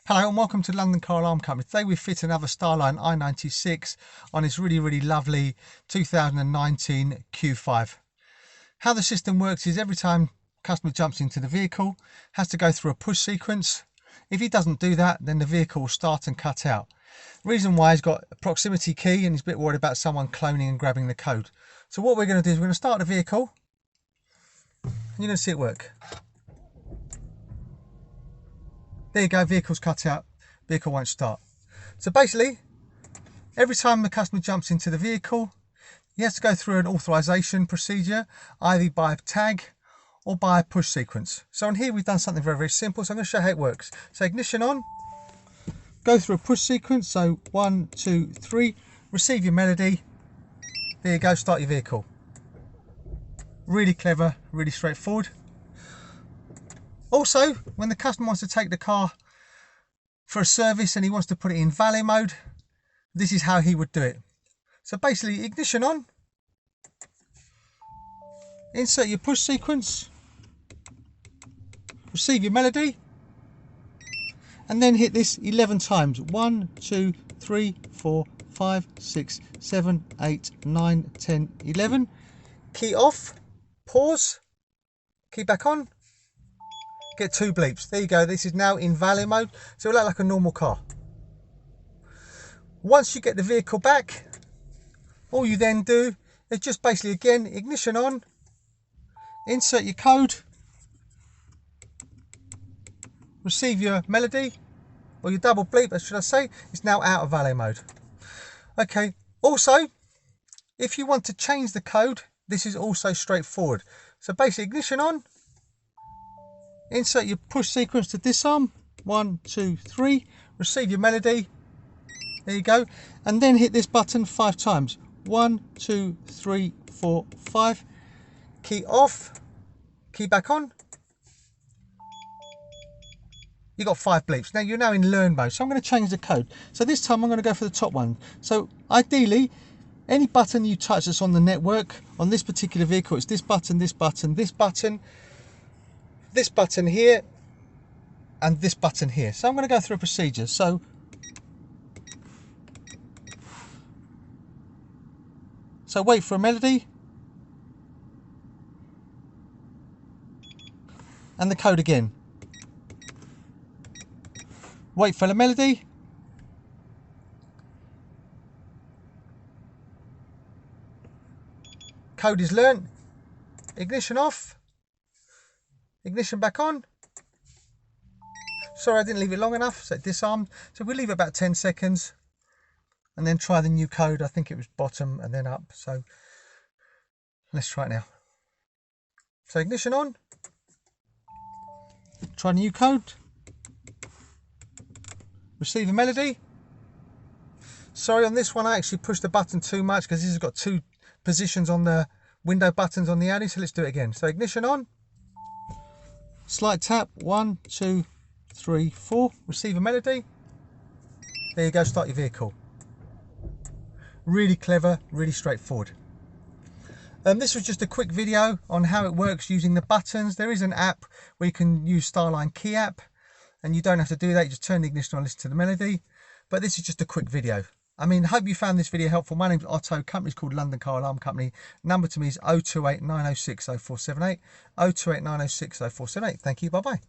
Hello and welcome to London Car Alarm Company. Today we fit another Starline i96 on this really lovely 2019 Q5. How the system works is every time customer jumps into the vehicle, has to go through a push sequence. If he doesn't do that, then the vehicle will start and cut out. The reason why, he's got a proximity key and he's a bit worried about someone cloning and grabbing the code. So what we're going to do is we're going to start the vehicle and you're going to see it work. There you go, vehicle's cut out, vehicle won't start. So basically, every time the customer jumps into the vehicle, he has to go through an authorization procedure, either by a tag or by a push sequence. So on here we've done something very simple, so I'm going to show you how it works. So ignition on, go through a push sequence, so 1, 2, 3, receive your melody, there you go, start your vehicle. Really clever, really straightforward. Also, when the customer wants to take the car for a service and he wants to put it in valet mode, this is how he would do it. So basically, ignition on, insert your push sequence, receive your melody, and then hit this 11 times. 1, 2, 3, 4, 5, 6, 7, 8, 9, 10, 11. Key off, pause, key back on. Get 2 bleeps. There you go. This is now in valet mode, so it'll look like a normal car. Once you get the vehicle back, all you then do is just basically again ignition on, insert your code, receive your melody or your double bleep, should I say. It's now out of valet mode. Okay. Also, if you want to change the code, this is also straightforward. So basically ignition on, insert your push sequence to disarm, 1, 2, 3, receive your melody, there you go, and then hit this button 5 times. 1, 2, 3, 4, 5, key off, key back on. You got 5 bleeps. Now you're now in learn mode, so I'm going to change the code. So this time I'm going to go for the top one. So ideally, any button you touch that's on the network, on this particular vehicle, it's this button, this button, this button, this button here, and this button here. So I'm going to go through a procedure. So wait for a melody and the code again. Wait for the melody, code is learnt, ignition off, ignition back on. Sorry, I didn't leave it long enough, so it disarmed. So we'll leave it about 10 seconds and then try the new code. I think it was bottom and then up. So let's try it now. So ignition on, try the new code, receive a melody. Sorry, on this one I actually pushed the button too much because this has got 2 positions on the window buttons on the Audi. So let's do it again. So ignition on, slight tap, 1, 2, 3, 4, receive a melody. There you go, start your vehicle. Really clever, really straightforward. This was just a quick video on how it works using the buttons. There is an app where you can use Starline Key app and you don't have to do that, you just turn the ignition on, listen to the melody. But this is just a quick video. I mean, hope you found this video helpful. My name's Otto, company's called London Car Alarm Company. Number to me is 028 906 0478, 028 906 0478. Thank you, bye-bye.